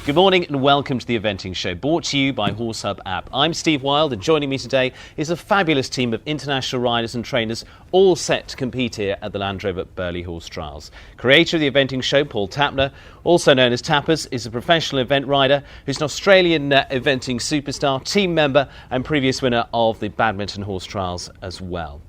Good morning and welcome to the Eventing Show, brought to you by Horse Hub app. I'm Steve Wilde, and joining me today is a fabulous team of international riders and trainers, all set to compete here at the Land Rover Burghley Horse Trials. Creator of the Eventing Show, Paul Tapner, also known as Tappers, is a professional event rider who's an Australian eventing superstar, team member and previous winner of the Badminton Horse Trials as well.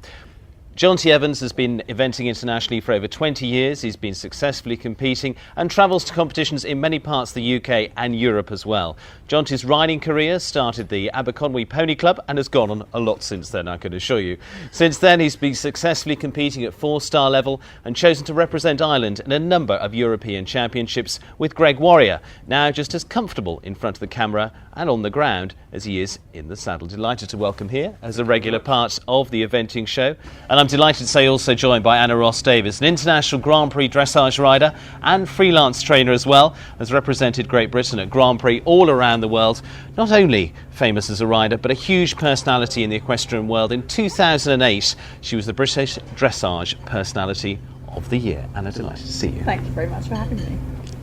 Jonty Evans has been eventing internationally for over 20 years. He's been successfully competing and travels to competitions in many parts of the UK and Europe as well. Jonty's riding career started the Aberconwy Pony Club and has gone on a lot since then, I can assure you. Since then, he's been successfully competing at 4-star level and chosen to represent Ireland in a number of European championships with Greg Warrior, now just as comfortable in front of the camera and on the ground as he is in the saddle. Delighted to welcome here as a regular part of the Eventing Show. And I'm delighted to say also joined by Anna Ross Davies, an international Grand Prix dressage rider and freelance trainer as well, has represented Great Britain at Grand Prix all around the world. Not only famous as a rider, but a huge personality in the equestrian world. In 2008, she was the British Dressage Personality of the Year. Anna, delighted to see you. Thank you very much for having me.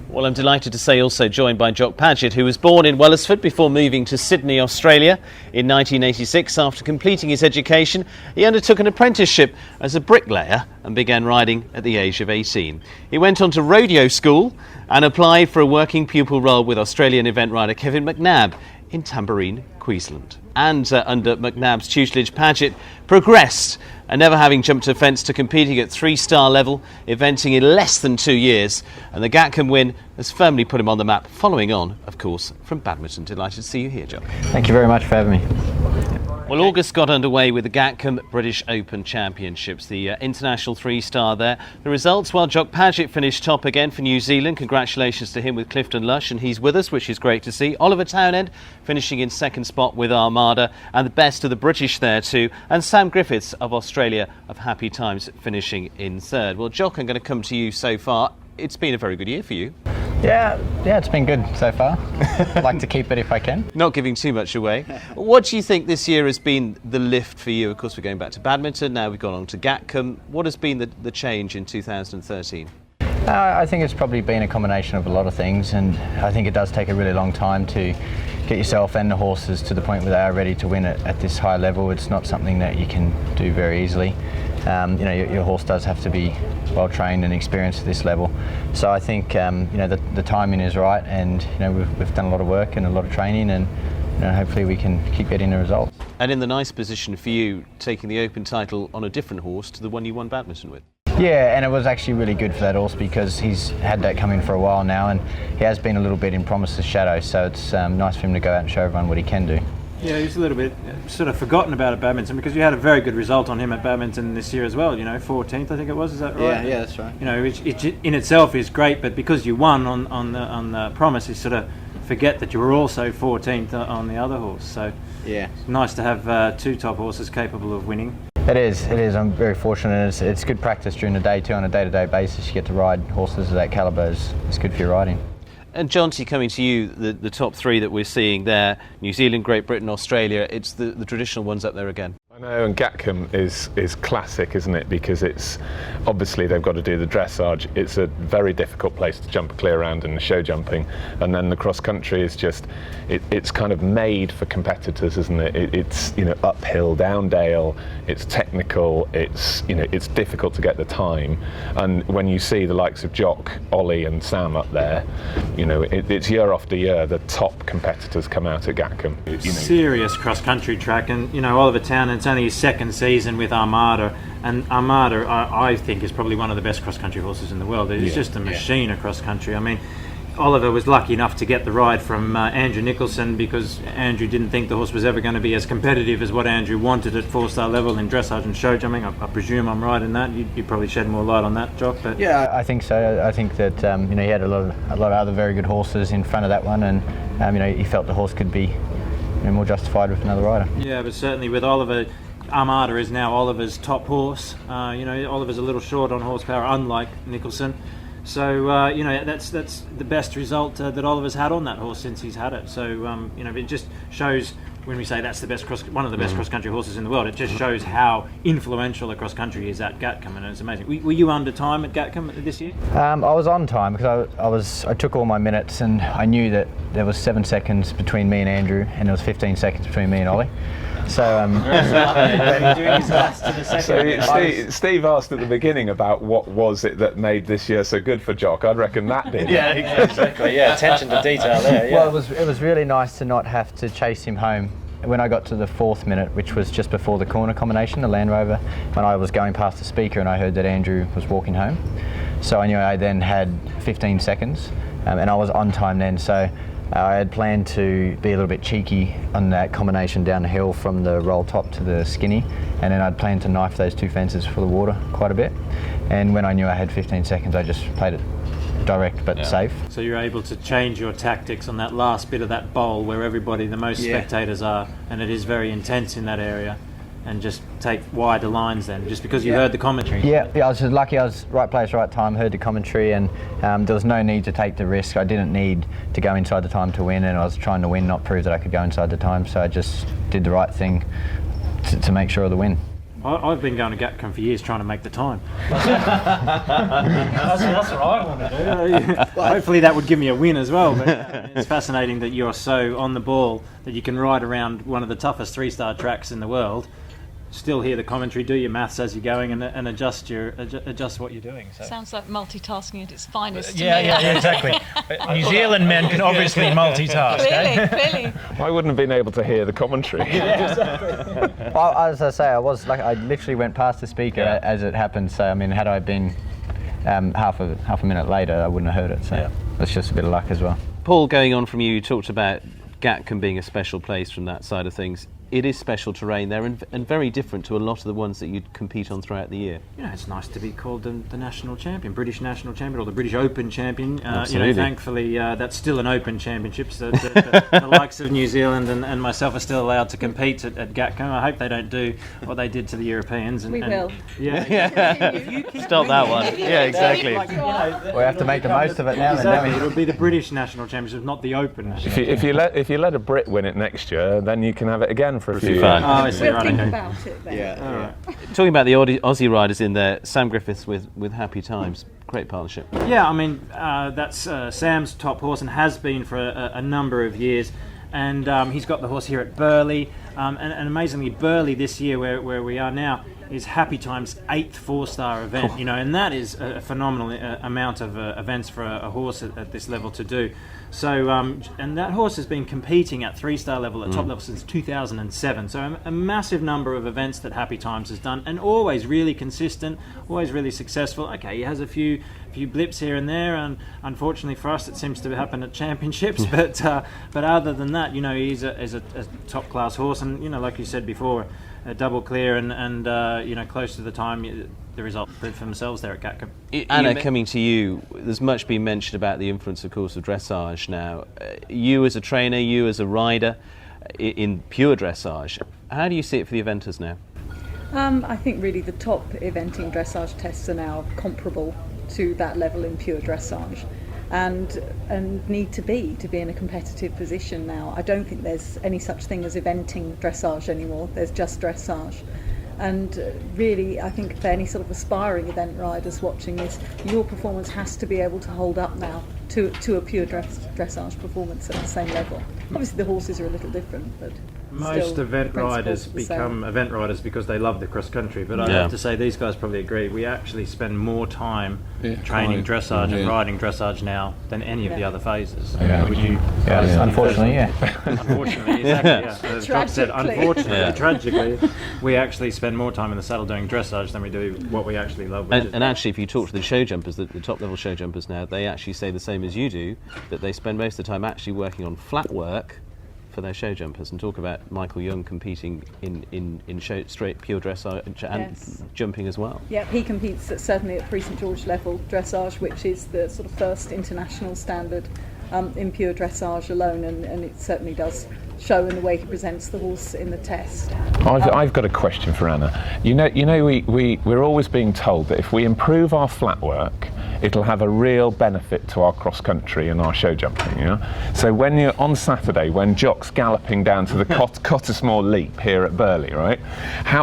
Well, I'm delighted to say also joined by Jock Paget, who was born in Wellersford before moving to Sydney, Australia in 1986. After completing his education, he undertook an apprenticeship as a bricklayer and began riding at the age of 18. He went on to rodeo school and applied for a working pupil role with Australian event rider Kevin McNabb in Tamborine, Queensland. And under McNabb's tutelage, Paget progressed, and never having jumped a fence, to competing at 3-star level, eventing in less than 2 years. And the Gatcombe win has firmly put him on the map, following on, of course, from badminton. Delighted to see you here, Jock. Thank you very much for having me. Well, August got underway with the Gatcombe British Open Championships, the international 3-star there. The results, well, Jock Paget finished top again for New Zealand. Congratulations to him with Clifton Lush, and he's with us, which is great to see. Oliver Townend finishing in second spot with Armada, and the best of the British there too. And Sam Griffiths of Australia of Happy Times finishing in third. Well, Jock, I'm going to come to you so far. It's been a very good year for you. Yeah, it's been good so far. I'd like to keep it if I can. Not giving too much away. What do you think this year has been the lift for you? Of course, we're going back to badminton, now we've gone on to Gatcombe. What has been the change in 2013? I think it's probably been a combination of a lot of things, and I think it does take a really long time to get yourself and the horses to the point where they are ready to win at this high level. It's not something that you can do very easily. Your horse does have to be well trained and experienced at this level. So I think the timing is right, and we've done a lot of work and a lot of training, and hopefully we can keep getting the results. And in the nice position for you, taking the Open title on a different horse to the one you won badminton with. Yeah, and it was actually really good for that horse because he's had that coming for a while now, and he has been a little bit in Promise's shadow, so it's nice for him to go out and show everyone what he can do. Yeah, he was a little bit sort of forgotten about at badminton because you had a very good result on him at badminton this year as well. 14th I think it was. Is that right? Yeah, that's right. Which in itself is great, but because you won on the Promise, you sort of forget that you were also 14th on the other horse. So yeah, it's nice to have two top horses capable of winning. It is. I'm very fortunate. It's good practice during the day too. On a day-to-day basis, you get to ride horses of that calibre. It's good for your riding. And Jonty, coming to you, the top three that we're seeing there, New Zealand, Great Britain, Australia, it's the traditional ones up there again. I know, and Gatcombe is classic, isn't it? Because it's obviously they've got to do the dressage. It's a very difficult place to jump clear around in the show jumping, and then the cross country is just it's kind of made for competitors, isn't it? It's uphill, down dale. It's technical. It's difficult to get the time, and when you see the likes of Jock, Ollie, and Sam up there, it's year after year the top competitors come out at Gatcombe. Serious cross country track, and Oliver Townend's only his second season with Armada, and Armada I think is probably one of the best cross country horses in the world. It's just a machine across country. I mean, Oliver was lucky enough to get the ride from Andrew Nicholson because Andrew didn't think the horse was ever going to be as competitive as what Andrew wanted at 4-star level in dressage and show jumping. I presume I'm right in that. You probably shed more light on that, Jock. But yeah, I think so. I think that he had a lot of other very good horses in front of that one, and he felt the horse could be more justified with another rider. Yeah, but certainly with Oliver, Armada is now Oliver's top horse. Oliver's a little short on horsepower, unlike Nicholson. So that's the best result that Oliver's had on that horse since he's had it. So it just shows when we say that's one of the best cross-country horses in the world, it just shows how influential a cross-country is at Gatcombe, and it's amazing. Were you under time at Gatcombe this year? I was on time because I took all my minutes, and I knew that there was 7 seconds between me and Andrew, and there was 15 seconds between me and Ollie. So, Steve asked at the beginning about what was it that made this year so good for Jock. I reckon that did. Yeah, exactly. Yeah, attention to detail there. Yeah. Well, it was really nice to not have to chase him home. When I got to the 4th minute, which was just before the corner combination, the Land Rover, when I was going past the speaker and I heard that Andrew was walking home, so I knew I then had 15 seconds, and I was on time then. So. I had planned to be a little bit cheeky on that combination down the hill from the roll top to the skinny, and then I'd planned to knife those 2 fences for the water quite a bit. And when I knew I had 15 seconds, I just played it direct but safe. So you're able to change your tactics on that last bit of that bowl where the most spectators are, and it is very intense in that area, and just take wider lines then, just because you heard the commentary. Yeah, I was just lucky I was right place, right time, heard the commentary, and there was no need to take the risk. I didn't need to go inside the time to win, and I was trying to win, not prove that I could go inside the time, so I just did the right thing to make sure of the win. I've been going to Gatcombe for years trying to make the time. That's what I want to do. Hopefully that would give me a win as well, but it's fascinating that you're so on the ball that you can ride around one of the toughest 3-star tracks in the world, still hear the commentary, do your maths as you're going, and adjust what you're doing. So. Sounds like multitasking at its finest. Yeah, exactly. New Zealand men can obviously multitask. Clearly. I wouldn't have been able to hear the commentary. Well, as I say, I literally went past the speaker as it happened. So I mean, had I been half a minute later, I wouldn't have heard it. So that's just a bit of luck as well. Paul, going on from you talked about Gatcombe being a special place from that side of things. It is special terrain there, and very different to a lot of the ones that you compete on throughout the year. It's nice to be called the national champion, British national champion, or the British Open champion. Absolutely. Thankfully, that's still an Open championship. So the likes of New Zealand and myself are still allowed to compete at Gatcombe. I hope they don't do what they did to the Europeans. We will. Stop that one. Yeah, exactly. We have to make the most of it now. Exactly. It'll be the British national championship, not the Open. If you let a Brit win it next year, then you can have it again for a few years. We'll think about it then. Talking about the Aussie riders in there, Sam Griffiths with Happy Times, great partnership. Yeah, I mean that's Sam's top horse and has been for a number of years, and he's got the horse here at Burghley, and amazingly Burghley this year, where we are now, is Happy Times' 8th 4-star event. And that is a phenomenal amount of events for a horse at this level to do. So, and that horse has been competing at 3-star level, at top level, since 2007. So a massive number of events that Happy Times has done, and always really consistent, always really successful. Okay, he has a few blips here and there, and unfortunately for us, it seems to happen at championships. But other than that, he's a top-class horse, and like you said before, a double clear and close to the time. The result proved for themselves there at Gatcombe. Anna, coming to you, there's much been mentioned about the influence, of course, of dressage now. You as a trainer, you as a rider in pure dressage, how do you see it for the eventers now? I think really the top eventing dressage tests are now comparable to that level in pure dressage, and need to be in a competitive position now. I don't think there's any such thing as eventing dressage anymore. There's just dressage. And really, I think for any sort of aspiring event riders watching this, your performance has to be able to hold up now to a pure dressage performance at the same level. Obviously, the horses are a little different, but most event riders become event riders because they love the cross country. But I have to say, these guys probably agree. We actually spend more time training dressage and riding dressage now than any of the other phases. Would you? Unfortunately, Unfortunately, exactly. As Jock said, unfortunately, tragically, we actually spend more time in the saddle doing dressage than we do what we actually love. And actually, if you talk to the show jumpers, the top level show jumpers now, they actually say the same as you do, that they spend most of the time actually working on flat work for their show jumpers, and talk about Michael Young competing in show, straight pure dressage and jumping as well. Yeah, he competes certainly at Pre St George level dressage, which is the sort of first international standard in pure dressage alone, and it certainly does show in the way he presents the horse in the test. I've got a question for Anna. We're always being told that if we improve our flat work, it'll have a real benefit to our cross country and our show jumping. So when you're on Saturday, when Jock's galloping down to the Cottesmore Leap here at Burghley, right?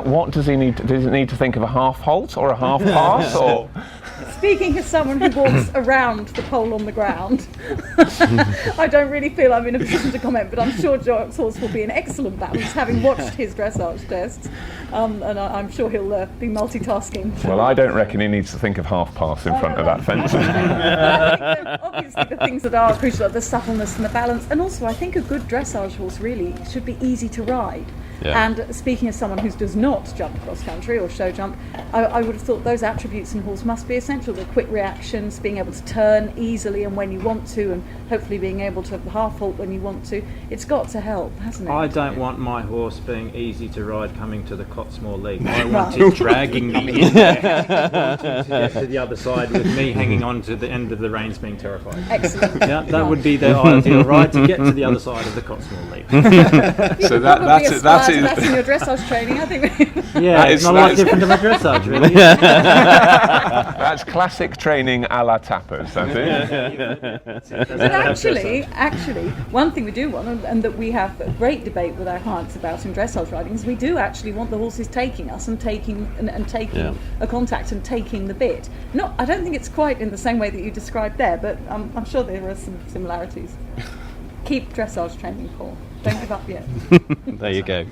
What does he need? Does he need to think of a half halt or a half pass or? Speaking as someone who walks around the pole on the ground, I don't really feel I'm in a position to comment, but I'm sure Jock's horse will be in excellent balance, having watched his dressage tests, and I'm sure he'll be multitasking. Well, I don't reckon he needs to think of half pass in front of that fence. I think obviously the things that are crucial are the suppleness and the balance, and also I think a good dressage horse really should be easy to ride. Yeah. And speaking as someone who does not jump cross country or show jump, I would have thought those attributes in a horse must be essential. The quick reactions, being able to turn easily and when you want to, and hopefully being able to half halt when you want to. It's got to help, hasn't it? I don't want my horse being easy to ride coming to the Cottesmore Leap. I want it dragging me in there to get to the other side with me hanging on to the end of the reins being terrified. Excellent. Yeah, that would be the ideal ride to get to the other side of the Cottesmore Leap. So that's in your dressage training, I think. Yeah, it's not a lot different to my dressage, really. That's classic training a la tappers, I think. But actually, one thing we do want, and that we have a great debate with our clients about in dressage riding, is we do actually want the horses taking us and taking a contact and taking the bit. I don't think it's quite in the same way that you described there, but I'm sure there are some similarities. Keep dressage training, Paul. Don't give up yet. There you go.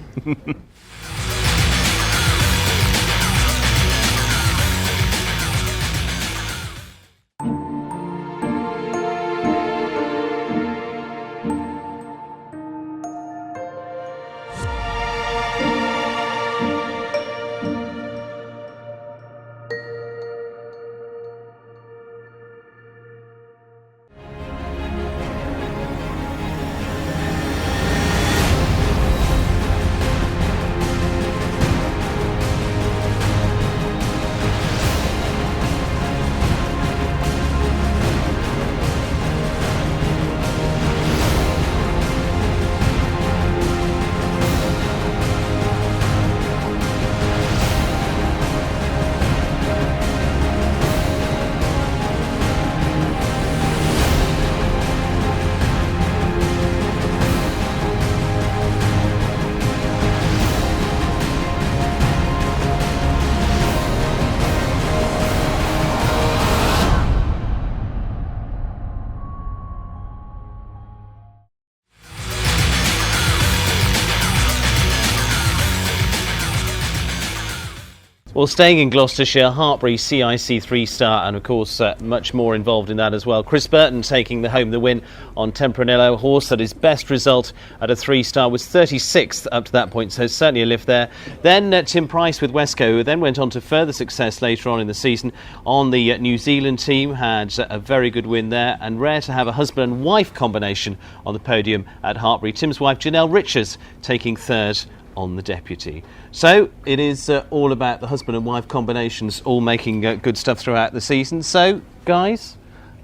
Well, staying in Gloucestershire, Hartbury CIC 3-star, and of course much more involved in that as well. Chris Burton taking the win on Tempranillo, a horse that his best result at a 3-star was 36th up to that point, so certainly a lift there. Then Tim Price with Wesco, who then went on to further success later on in the season on the New Zealand team, had a very good win there, and rare to have a husband and wife combination on the podium at Hartbury. Tim's wife Janelle Richards taking third on the deputy. So it is all about the husband and wife combinations all making good stuff throughout the season. So guys,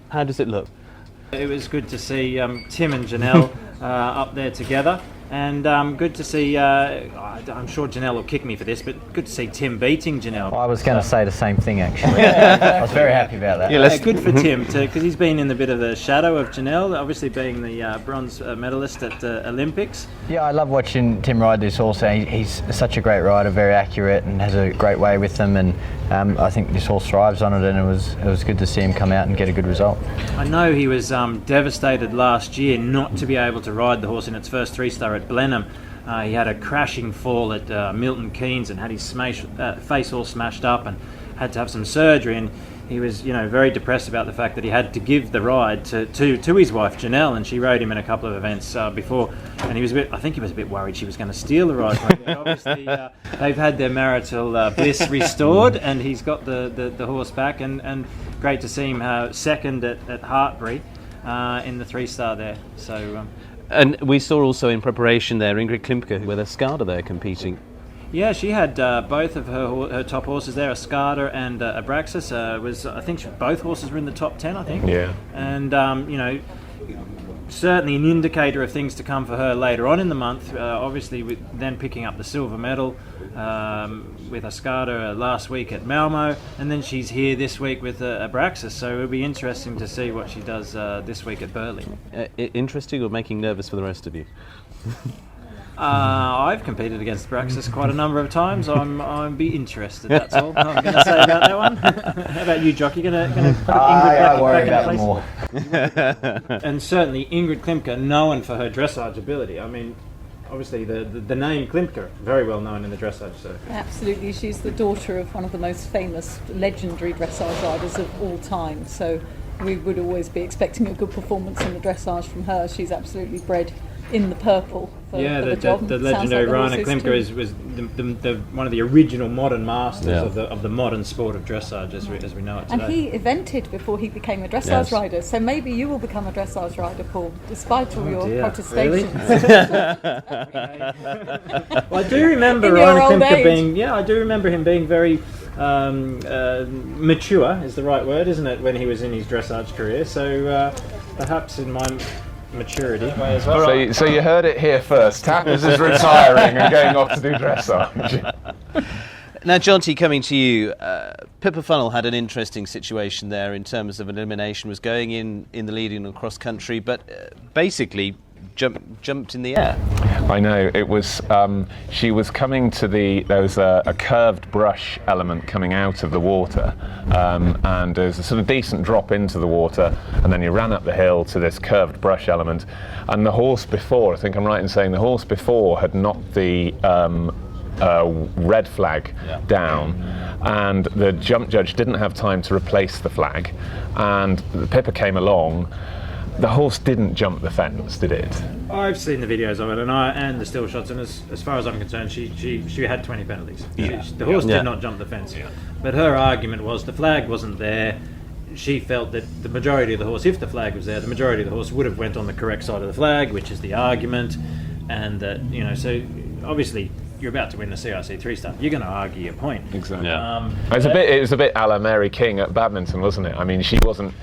how does it look? It was good to see Tim and Janelle up there together, and good to see, I'm sure Janelle will kick me for this, but good to see Tim beating Janelle. I was going to say the same thing, actually. I was very happy about that. Yeah, good for Tim, because he's been in a bit of the shadow of Janelle, obviously being the bronze medalist at Olympics. Yeah, I love watching Tim ride this horse. He's such a great rider, very accurate, and has a great way with them, and I think this horse thrives on it, and it was good to see him come out and get a good result. I know he was devastated last year not to be able to ride the horse in its first 3-star at Blenheim. He had a crashing fall at Milton Keynes and had his face all smashed up and had to have some surgery, and he was very depressed about the fact that he had to give the ride to his wife Janelle, and she rode him in a couple of events before, and I think he was a bit worried she was going to steal the ride from him. But obviously they've had their marital bliss restored, and he's got the horse back, and great to see him second at Hartbury in the 3-star there. So and we saw also in preparation there Ingrid Klimke with a Skada there competing. Yeah, she had both of her top horses there, a Skada and a Abraxas. I think both horses were in the top 10, I think. Yeah. And certainly an indicator of things to come for her later on in the month. Obviously, with then picking up the silver medal with Ascada last week at Malmo, and then she's here this week with Abraxas. So it'll be interesting to see what she does this week at Burghley. Interesting or making nervous for the rest of you? I've competed against Abraxas quite a number of times. I'm be interested. That's all I'm going to say about that one. How about you, Jock? You're going to put Ingrid back in place? And certainly Ingrid Klimke, known for her dressage ability. I mean, obviously the name Klimke, very well known in the dressage circuit. Absolutely, she's the daughter of one of the most famous, legendary dressage riders of all time. So we would always be expecting a good performance in the dressage from her. She's absolutely bred in the purple. The legendary Rainer Klimke was the one of the original modern masters of the modern sport of dressage as we know it today. And he evented before he became a dressage rider, so maybe you will become a dressage rider, Paul, despite all your protestations. Well, I do remember Rainer Klimke being being very mature is the right word, isn't it, when he was in his dressage career. So perhaps in my maturity way as well. So you heard it here first. Tapner is retiring and going off to do dressage. Now, Jonty, coming to you, Pippa Funnell had an interesting situation there in terms of an elimination, was going in the lead in cross country, but basically jumped in the air. I know, it was, she was coming to there was a curved brush element coming out of the water, and there was a sort of decent drop into the water, and then you ran up the hill to this curved brush element, and the horse before, I think I'm right in saying the horse before had knocked the red flag down, and the jump judge didn't have time to replace the flag, and Pippa came along. The horse didn't jump the fence, did it? I've seen the videos of it and the still shots, and as far as I'm concerned, she had 20 penalties. The horse did not jump the fence, but her argument was the flag wasn't there. She felt that the majority of the horse, if the flag was there, the majority of the horse would have went on the correct side of the flag, which is the argument, and that so obviously you're about to win the CRC3 stuff. You're going to argue your point. Exactly. It was a bit a la Mary King at badminton, wasn't it? I mean, she wasn't.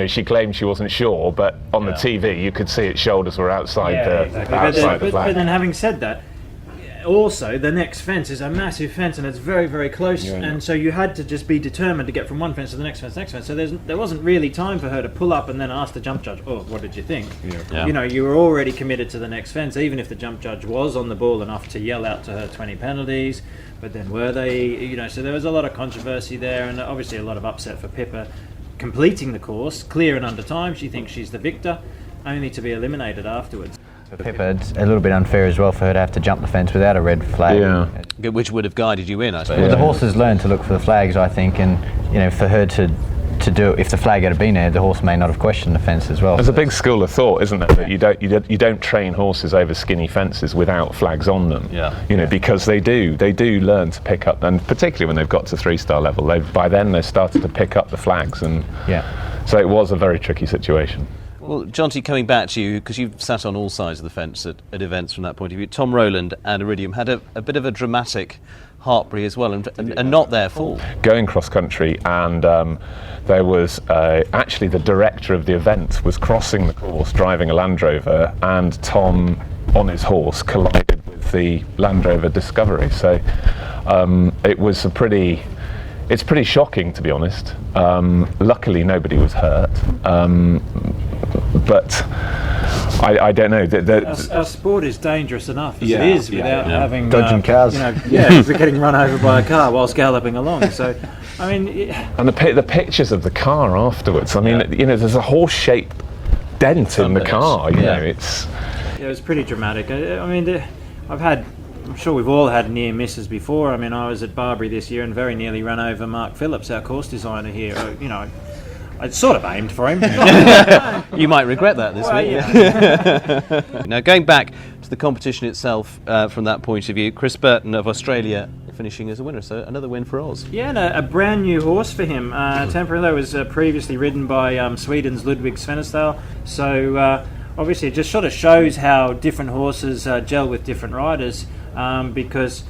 She claimed she wasn't sure, but on the TV you could see its shoulders were outside the flag. But then, having said that, also the next fence is a massive fence and it's very, very close, and so you had to just be determined to get from one fence to the next fence. So there wasn't really time for her to pull up and then ask the jump judge, "Oh, what did you think?" You were already committed to the next fence, even if the jump judge was on the ball enough to yell out to her 20 penalties. But then were they? So there was a lot of controversy there, and obviously a lot of upset for Pippa. Completing the course, clear and under time, she thinks she's the victor, only to be eliminated afterwards. Pippa, it's a little bit unfair as well for her to have to jump the fence without a red flag. Which would have guided you in, I suppose. Well, the horses learn to look for the flags, I think, and for her to do it, if the flag had been there, the horse may not have questioned the fence as well. There's a big school of thought, isn't there, that you don't train horses over skinny fences without flags on them. Because they do learn to pick up, and particularly when they've got to 3-star level, by then they've started to pick up the flags, and so it was a very tricky situation. Well, Jonty, coming back to you, because you've sat on all sides of the fence at events from that point of view, Tom Rowland and Iridium had a bit of a dramatic Hartbury as well, and not their fault. Going cross country, and there was actually the director of the event was crossing the course driving a Land Rover, and Tom on his horse collided with the Land Rover Discovery. So it was it's pretty shocking, to be honest. Luckily nobody was hurt, but I don't know. Our sport is dangerous enough as it is without having dodging cars. Getting run over by a car whilst galloping along. So, I mean, and the pictures of the car afterwards. I mean, there's a horse-shaped dent in the car. It was pretty dramatic. I mean, I'm sure we've all had near misses before. I mean, I was at Barbary this year and very nearly ran over Mark Phillips, our course designer here. I'd sort of aimed for him. You might regret that this week. Now, going back to the competition itself, from that point of view, Chris Burton of Australia finishing as a winner, so another win for Oz. Yeah, and a brand new horse for him. Tempranillo was previously ridden by Sweden's Ludwig Svennesdahl, so obviously it just sort of shows how different horses gel with different riders, because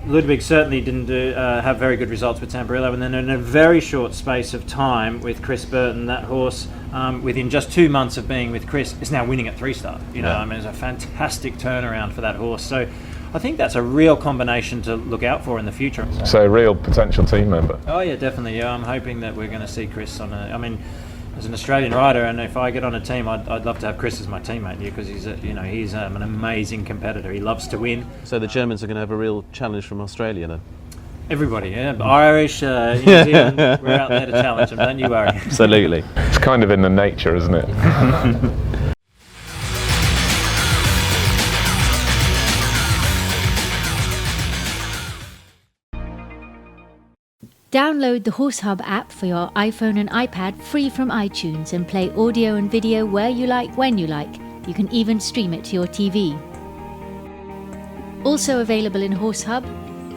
Ludwig certainly didn't have very good results with Tempranillo, and then in a very short space of time with Chris Burton, that horse within just 2 months of being with Chris, is now winning at 3-star. I mean, it's a fantastic turnaround for that horse. So I think that's a real combination to look out for in the future. So a real potential team member. Oh yeah, definitely. Yeah, I'm hoping that we're going to see Chris on as an Australian rider, and if I get on a team, I'd love to have Chris as my teammate here, because he's an amazing competitor. He loves to win. So the Germans are going to have a real challenge from Australia then? Everybody, yeah. Irish, New Zealand, we're out there to challenge them, don't you worry. Absolutely. It's kind of in the nature, isn't it? Download the Horse Hub app for your iPhone and iPad free from iTunes and play audio and video where you like, when you like. You can even stream it to your TV. Also available in Horse Hub,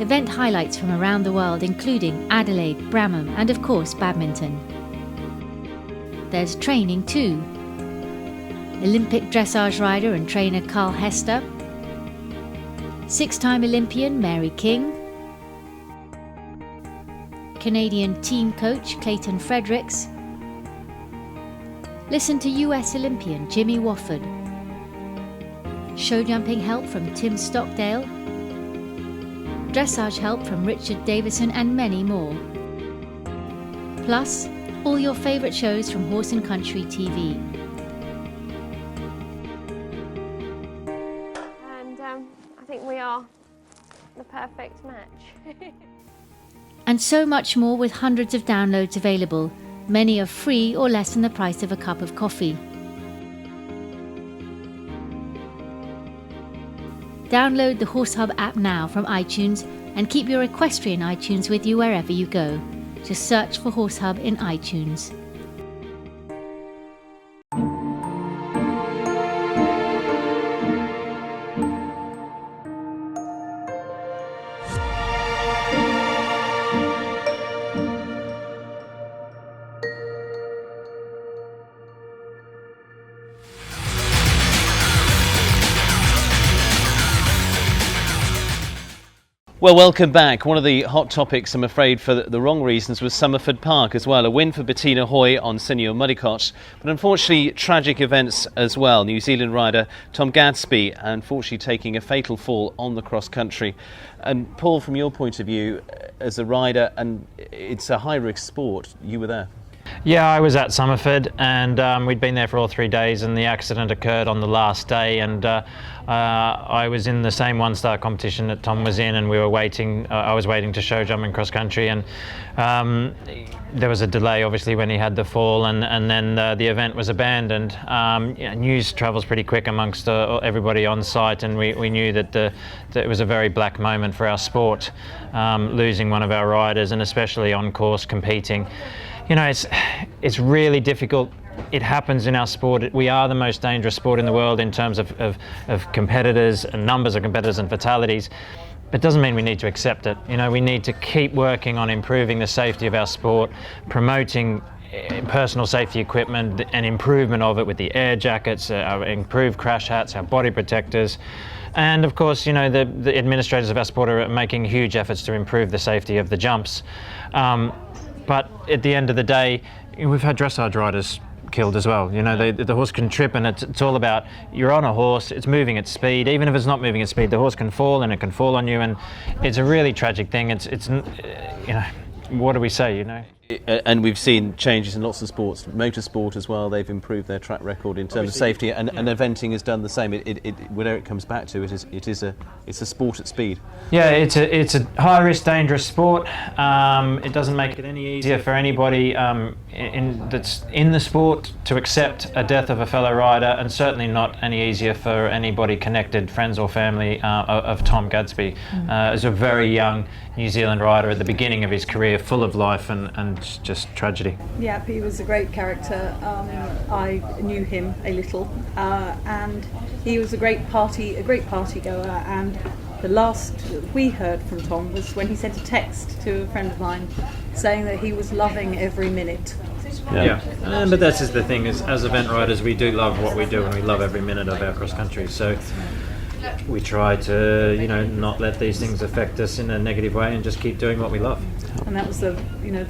event highlights from around the world, including Adelaide, Bramham, and of course badminton. There's training too. Olympic dressage rider and trainer Carl Hester, 6-time Olympian Mary King, Canadian team coach Clayton Fredericks. Listen to US Olympian Jimmy Wofford. Show jumping help from Tim Stockdale. Dressage help from Richard Davison and many more. Plus, all your favourite shows from Horse and Country TV. And I think we are the perfect match. And so much more, with hundreds of downloads available. Many are free or less than the price of a cup of coffee. Download the Horse Hub app now from iTunes and keep your equestrian iTunes with you wherever you go. Just search for Horse Hub in iTunes. Well, welcome back. One of the hot topics, I'm afraid, for the wrong reasons, was Somerford Park as well. A win for Bettina Hoy on Senior Muddycott, but unfortunately tragic events as well. New Zealand rider Tom Gadsby unfortunately taking a fatal fall on the cross country. And Paul, from your point of view as a rider, and it's a high risk sport, you were there. Yeah, I was at Somerford, and we'd been there for all 3 days, and the accident occurred on the last day, and I was in the same one-star competition that Tom was in, and we were waiting. I was waiting to show jump in cross country, and there was a delay obviously when he had the fall, and then the event was abandoned. News travels pretty quick amongst everybody on site, and we knew that it was a very black moment for our sport, losing one of our riders, and especially on course competing. You know, it's really difficult. It happens in our sport. We are the most dangerous sport in the world in terms of competitors and numbers of competitors and fatalities. But it doesn't mean we need to accept it. You know, we need to keep working on improving the safety of our sport, promoting personal safety equipment and improvement of it with the air jackets, our improved crash hats, our body protectors. And of course, you know, the administrators of our sport are making huge efforts to improve the safety of the jumps. But at the end of the day, we've had dressage riders killed as well. You know, the horse can trip, and it's all about, you're on a horse, it's moving at speed. Even if it's not moving at speed, the horse can fall, and it can fall on you, and it's a really tragic thing. It's you know, what do we say, you know? And we've seen changes in lots of sports, motorsport as well. They've improved their track record in terms of safety, and eventing has done the same. Whatever it comes back to, it's a sport at speed. Yeah, it's a high risk, dangerous sport. It doesn't make it any easier for anybody that's in the sport to accept a death of a fellow rider, and certainly not any easier for anybody connected, friends or family, of Tom Gadsby. As a very young New Zealand rider at the beginning of his career, full of life and just tragedy. Yeah, he was a great character. I knew him a little, and he was a great party goer. And the last we heard from Tom was when he sent a text to a friend of mine saying that he was loving every minute. Yeah. But that's just the thing, is as event riders we do love what we do, and we love every minute of our cross country. So we try to, you know, not let these things affect us in a negative way, and just keep doing what we love. And that was the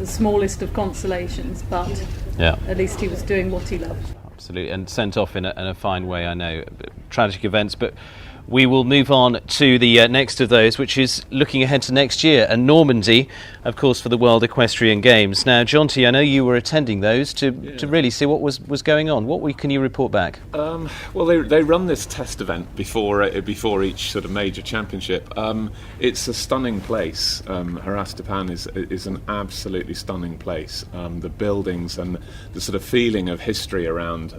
smallest of consolations. But Yeah. At least he was doing what he loved. Absolutely, and sent off in a fine way, I know. Tragic events, but we will move on to the next of those, which is looking ahead to next year, and Normandy, of course, for the World Equestrian Games. Now, Jonty, I know you were attending those to really see what was going on. Can you report back? Well, they run this test event before each sort of major championship. It's a stunning place. Harastapan is an absolutely stunning place. The buildings and the sort of feeling of history around.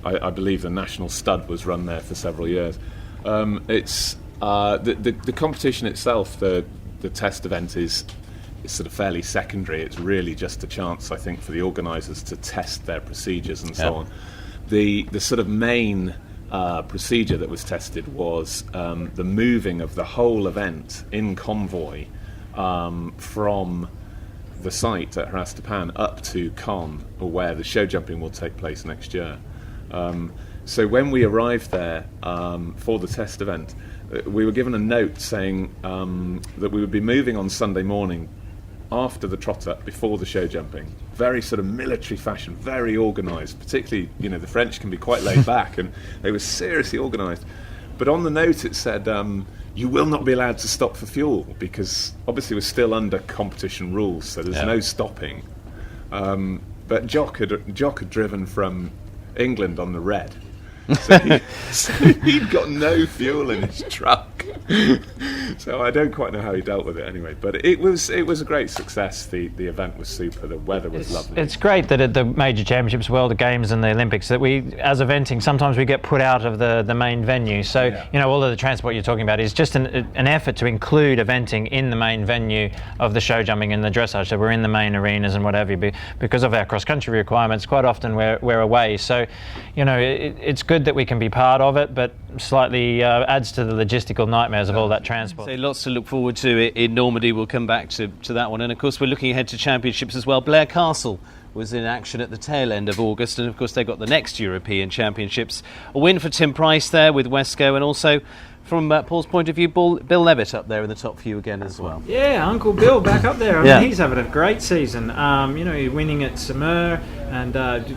I believe the National Stud was run there for several years. It's the competition itself. The test event is sort of fairly secondary. It's really just a chance, I think, for the organisers to test their procedures and so on. The sort of main procedure that was tested was the moving of the whole event in convoy from the site at Harastapan up to Caen, or where the show jumping will take place next year. So when we arrived there for the test event, we were given a note saying that we would be moving on Sunday morning after the trot-up, before the show jumping. Very sort of military fashion, very organised. Particularly, the French can be quite laid back, and they were seriously organised. But on the note it said, you will not be allowed to stop for fuel, because obviously we're still under competition rules, so there's no stopping. But Jock had driven from England on the red. So he'd got no fuel in his truck. So I don't quite know how he dealt with it anyway. But it was a great success. The event was super. The weather was lovely. It's great that at the major championships, World Games and the Olympics, that we, as eventing, sometimes we get put out of the main venue. So all of the transport you're talking about is just an effort to include eventing in the main venue of the show jumping and the dressage. So we're in the main arenas and whatever. Because of our cross-country requirements, quite often we're away. So it's good that we can be part of it, but slightly adds to the logistical nightmares of all that transport. So lots to look forward to in Normandy. We'll come back to that one, and of course we're looking ahead to championships as well. Blair Castle was in action at the tail end of August, and of course they've got the next European Championships. A win for Tim Price there with Wesco, and also from Paul's point of view, Bill Levitt up there in the top few again as well. Yeah, Uncle Bill back up there. I mean, he's having a great season. Winning at Samur and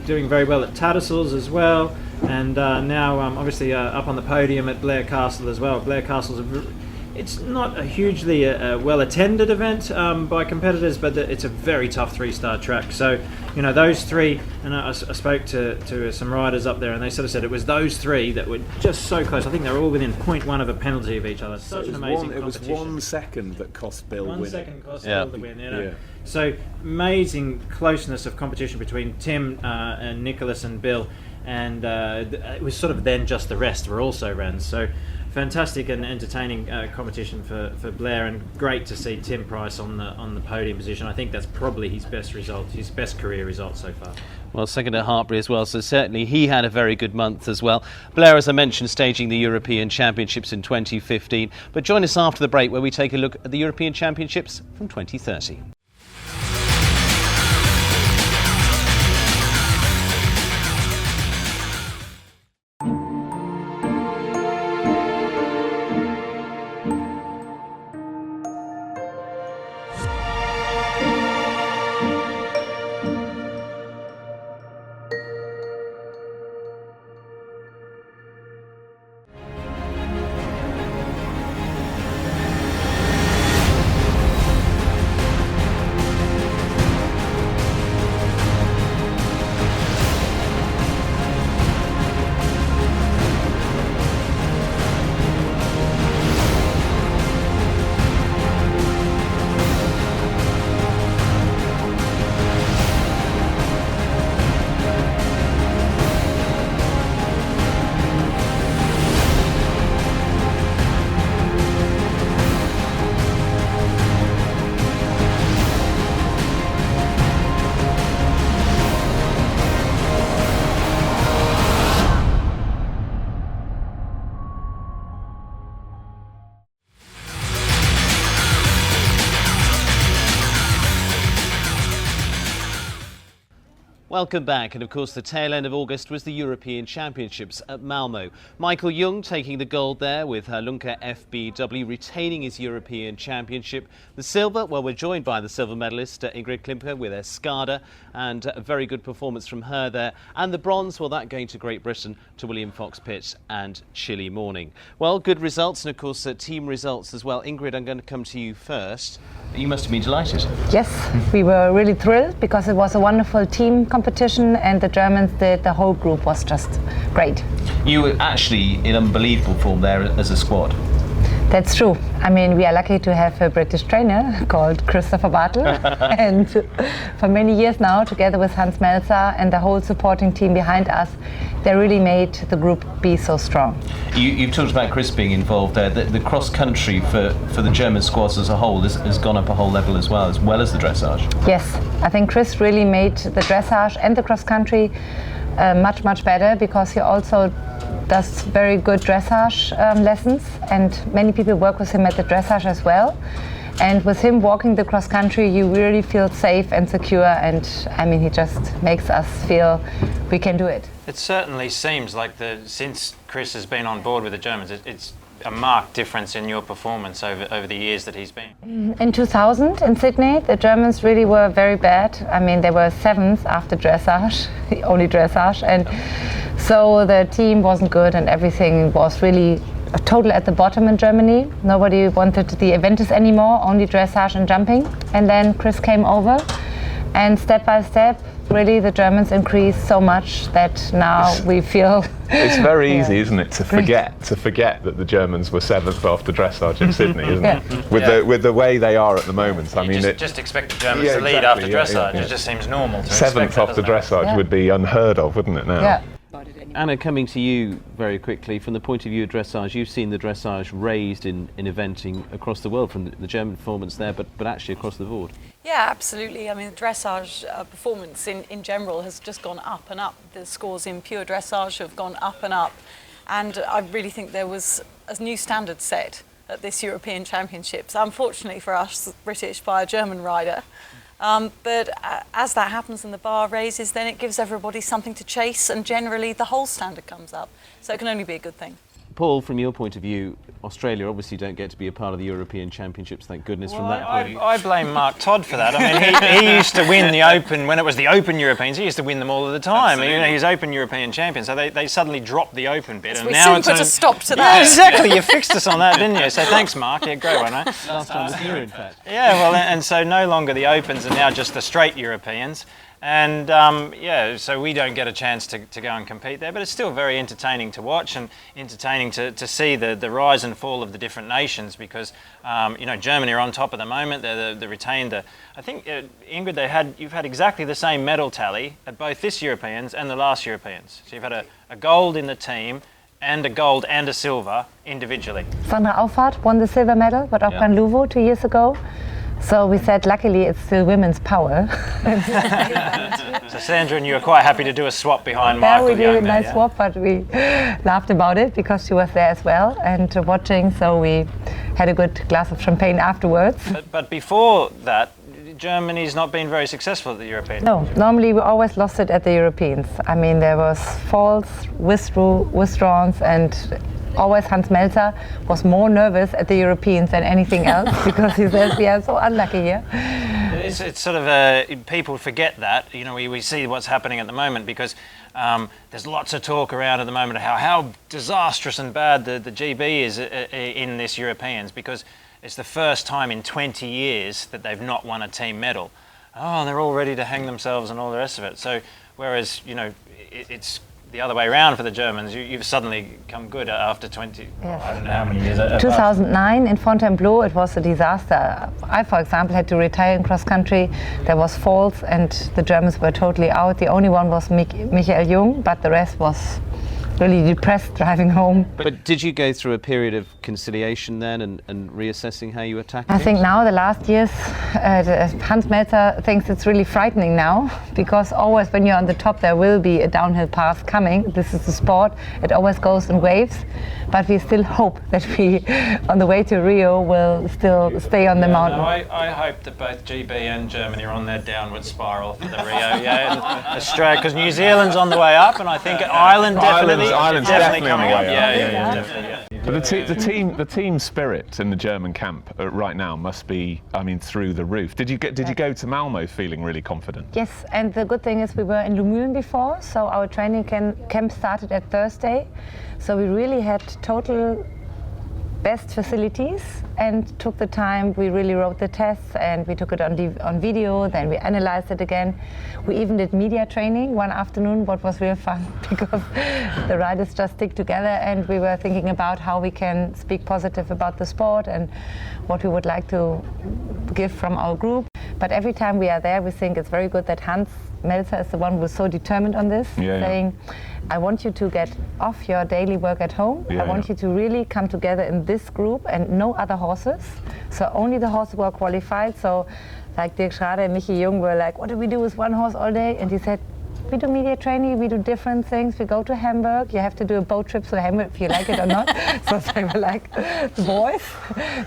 doing very well at Tattersalls as well. And now, obviously, up on the podium at Blair Castle as well. Blair Castle's it's not a hugely well-attended event by competitors, but it's a very tough three-star track. So, those three, and I spoke to some riders up there, and they sort of said it was those three that were just so close. I think they were all within 0.1 of a penalty of each other. Such an amazing competition. It was 1 second that cost Bill winning. 1 second cost Bill the win. So amazing closeness of competition between Tim and Nicholas and Bill, and it was sort of then just the rest were also ran. So fantastic and entertaining competition for Blair, and great to see Tim Price on the podium position. I think that's probably his best result, his best career result so far. Well, second at Hartpury as well, so certainly he had a very good month as well. Blair, as I mentioned, staging the European Championships in 2015. But join us after the break where we take a look at the European Championships from 2030. Welcome back, and of course the tail end of August was the European Championships at Malmo. Michael Jung taking the gold there with Klimke FBW, retaining his European Championship. The silver, well, we're joined by the silver medalist Ingrid Klimke with her Skada, and a very good performance from her there. And the bronze, well, that going to Great Britain, to William Fox-Pitt and Chile Morning. Well, good results, and of course team results as well. Ingrid, I'm going to come to you first. You must have been delighted. Yes, we were really thrilled because it was a wonderful team competition, and the Germans did, the whole group was just great. You were actually in unbelievable form there as a squad. That's true. I mean, we are lucky to have a British trainer called Christopher Bartle, and for many years now, together with Hans Melzer and the whole supporting team behind us, they really made the group be so strong. You've talked about Chris being involved there. The cross-country for the German squads as a whole has gone up a whole level as well as the dressage. Yes, I think Chris really made the dressage and the cross-country much, much better, because he also does very good dressage lessons, and many people work with him at the dressage as well. And with him walking the cross country, you really feel safe and secure, and I mean, he just makes us feel we can do it. It certainly seems like since Chris has been on board with the Germans, it's a marked difference in your performance over the years that he's been. In 2000 in Sydney, the Germans really were very bad. I mean, they were 7th after dressage, only dressage, and so the team wasn't good, and everything was really total at the bottom in Germany. Nobody wanted the eventus anymore, only dressage and jumping. And then Chris came over, and step by step, really the Germans increased so much that now we feel... It's very easy, isn't it, to forget that the Germans were 7th after dressage in Sydney, isn't it? With the way they are at the moment. I mean, just expect the Germans to lead after dressage. It just seems normal to expect 7th after dressage would be unheard of, wouldn't it now? Yeah. Anna, coming to you very quickly, from the point of view of dressage, you've seen the dressage raised in eventing across the world, from the German performance there, but actually across the board. Yeah, absolutely. I mean, the dressage performance in general has just gone up and up. The scores in pure dressage have gone up and up. And I really think there was a new standard set at this European Championships, unfortunately for us British, by a German rider. But as that happens and the bar raises, then it gives everybody something to chase, and generally the whole standard comes up. So it can only be a good thing. Paul, from your point of view, Australia obviously don't get to be a part of the European Championships, thank goodness, from that point of view. I blame Mark Todd for that. I mean, he used to win the Open, when it was the Open Europeans, he used to win them all of the time. You know, he's Open European champion, so they suddenly dropped the Open bit. So and we now soon put a stop to that. Yeah, exactly, you fixed us on that, didn't you? So thanks, Mark. Yeah, great one, eh? Last time was you, in fact. Yeah, well, and so no longer the Opens are now just the straight Europeans. And yeah, so we don't get a chance to go and compete there, but it's still very entertaining to watch, and entertaining to see the rise and fall of the different nations, because you know, Germany are on top at the moment. They retained I think Ingrid, you've had exactly the same medal tally at both this Europeans and the last Europeans. So you've had a gold in the team and a gold and a silver individually. Sandra Auffahrt won the silver medal, but Opkan Luvo 2 years ago. So we said, luckily, it's still women's power. So Sandra and you are quite happy to do a swap behind Michael. Yeah, we did a nice swap, but we laughed about it because she was there as well and watching. So we had a good glass of champagne afterwards. But before that, Germany's not been very successful at the Europeans. No, normally we always lost it at the Europeans. I mean, there was falls, withdrawals, and always Hans Melzer was more nervous at the Europeans than anything else because he says we are so unlucky here. It's sort of people forget that. You know, we see what's happening at the moment because there's lots of talk around at the moment of how disastrous and bad the GB is in this Europeans, because it's the first time in 20 years that they've not won a team medal. Oh, they're all ready to hang themselves and all the rest of it. So whereas, you know, it's the other way around for the Germans. You've suddenly come good after 20, yes. I don't know how many years. 2009 in Fontainebleau, it was a disaster. I, for example, had to retire in cross country. There was falls and the Germans were totally out. The only one was Michael Jung, but the rest was really depressed driving home. But did you go through a period of conciliation then and reassessing how you attacked I it? think now the last years, Hans Melzer thinks it's really frightening now, because always when you're on the top there will be a downhill path coming. This is the sport, it always goes in waves. but we still hope that we, on the way to Rio, will still stay on the mountain. No, I hope that both GB and Germany are on their downward spiral for the Rio. Australia, because New Zealand's on the way up, and I think Ireland's definitely coming up. Definitely. But the team spirit in the German camp right now must be, I mean, through the roof. Did you go to Malmo feeling really confident? Yes, and the good thing is we were in Lumülen before, so our training camp started at Thursday. So we really had total best facilities and took the time. We really wrote the tests and we took it on video, then we analyzed it again. We even did media training one afternoon, what was real fun because the riders just stick together and we were thinking about how we can speak positive about the sport and what we would like to give from our group. But every time we are there, we think it's very good that Hans Melzer is the one who was so determined on this, saying, I want you to get off your daily work at home. I want you to really come together in this group and no other horses. So only the horses who are qualified. So like Dirk Schrader and Michi Jung were like, what do we do with one horse all day? And he said, we do media training, we do different things. We go to Hamburg. You have to do a boat trip to Hamburg if you like it or not. So they were like, the boys.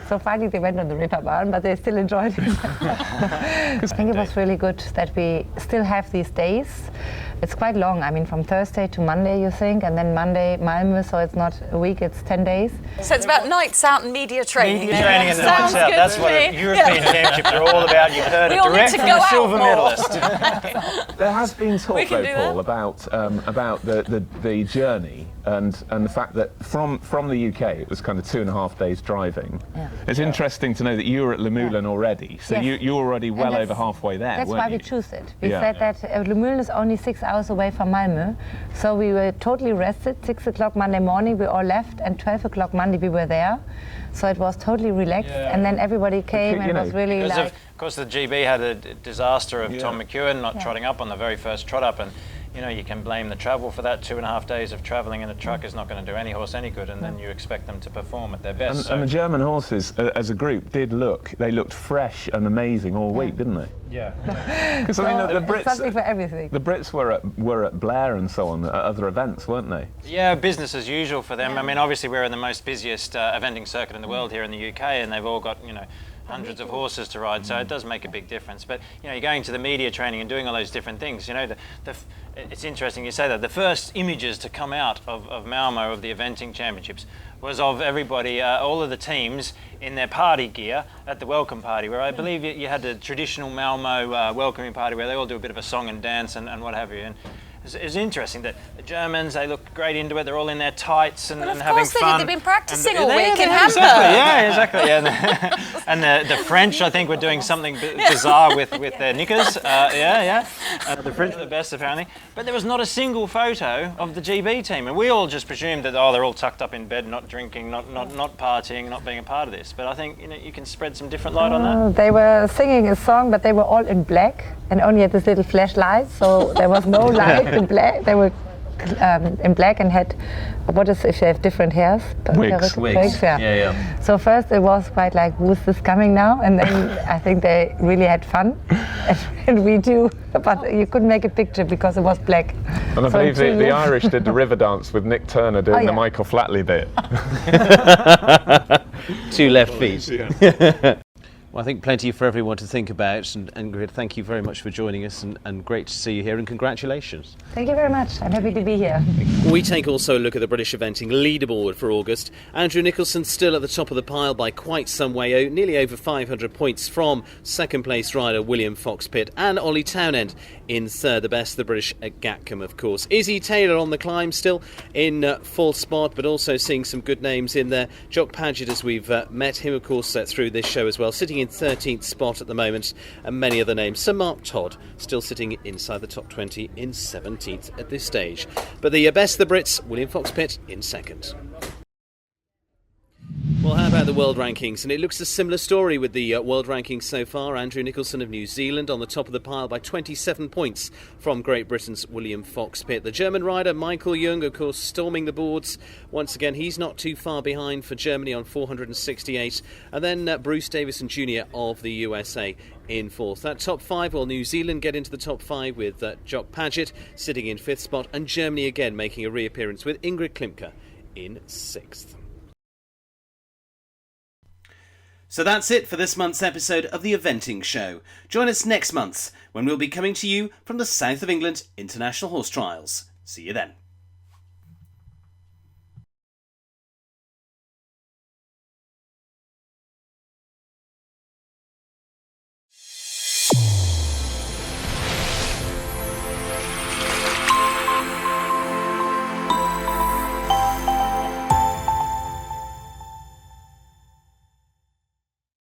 So finally they went on the Reeperbahn, but they still enjoyed it. I think it was really good that we still have these days. It's quite long, I mean, from Thursday to Monday, you think, and then Monday, Malmö, so it's not a week, it's 10 days. So it's about nights out and media training. Media training and nights out. That's what European Championships are all about. You've heard it direct from the silver medalist. There has been talk, though, Paul, about the journey and the fact that from the UK it was kind of 2.5 days driving. It's interesting to know that you were at Lumülen already, so you're already well over halfway there. That's why we chose it. We said that Lumülen is only 6 hours away from Malmö, so we were totally rested. 6 o'clock Monday morning we all left, and 12 o'clock Monday we were there. So it was totally relaxed, and then everybody came and it was really like... Of course, the GB had a disaster of Tom McEwen not trotting up on the very first trot up, and you can blame the travel for that. 2.5 days of travelling in a truck is not going to do any horse any good, and then you expect them to perform at their best. And the German horses, as a group, they looked fresh and amazing all week, didn't they? Yeah. Because I mean, the Brits, something for everything. The Brits were at Blair and so on at other events, weren't they? Yeah, business as usual for them. I mean, obviously we're in the most busiest eventing circuit in the world here in the UK, and they've all got hundreds of horses to ride, so it does make a big difference. But you're going to the media training and doing all those different things. It's interesting you say that. The first images to come out of Malmo of the eventing championships was of everybody, all of the teams in their party gear at the welcome party, where I believe you had the traditional Malmo welcoming party where they all do a bit of a song and dance and what have you. And it was interesting that the Germans, they looked great into it. They're all in their tights and having fun. Of course they've been practicing all week in Hamburg. Exactly. And the French, I think, were doing something bizarre with their knickers. The French were the best, apparently. But there was not a single photo of the GB team. And we all just presumed that, they're all tucked up in bed, not drinking, not partying, not being a part of this. But I think, you can spread some different light on that. They were singing a song, but they were all in black and only had this little flashlight, so there was no light in black. They were in black and had, what is if they have different hairs? Wigs. Yeah. So first it was quite like, who's this coming now? And then I think they really had fun, and we do, but you couldn't make a picture because it was black. And I believe the Irish did the river dance with Nick Turner doing the Michael Flatley bit. 2 left feet. Well, I think plenty for everyone to think about, and Ingrid, thank you very much for joining us, and great to see you here, and congratulations. Thank you very much. I'm happy to be here. We take also a look at the British eventing leaderboard for August. Andrew Nicholson still at the top of the pile by quite some way, nearly over 500 points from second place rider William Fox-Pitt, and Ollie Townend in third, the best of the British at Gatcombe, of course. Izzy Taylor on the climb still in fourth spot, but also seeing some good names in there. Jock Paget, as we've met him, of course, through this show as well, sitting in 13th spot at the moment, and many other names. Sir Mark Todd still sitting inside the top 20 in 17th at this stage. But the best of the Brits, William Fox-Pitt in second. Well, how about the world rankings? And it looks a similar story with the world rankings so far. Andrew Nicholson of New Zealand on the top of the pile by 27 points from Great Britain's William Fox-Pitt. The German rider Michael Jung, of course, storming the boards. Once again, he's not too far behind for Germany on 468. And then Bruce Davison Jr. of the USA in fourth. That top 5, well, New Zealand get into the top 5 with Jock Paget sitting in 5th spot, and Germany again making a reappearance with Ingrid Klimke in 6th. So that's it for this month's episode of The Eventing Show. Join us next month when we'll be coming to you from the south of England International Horse Trials. See you then.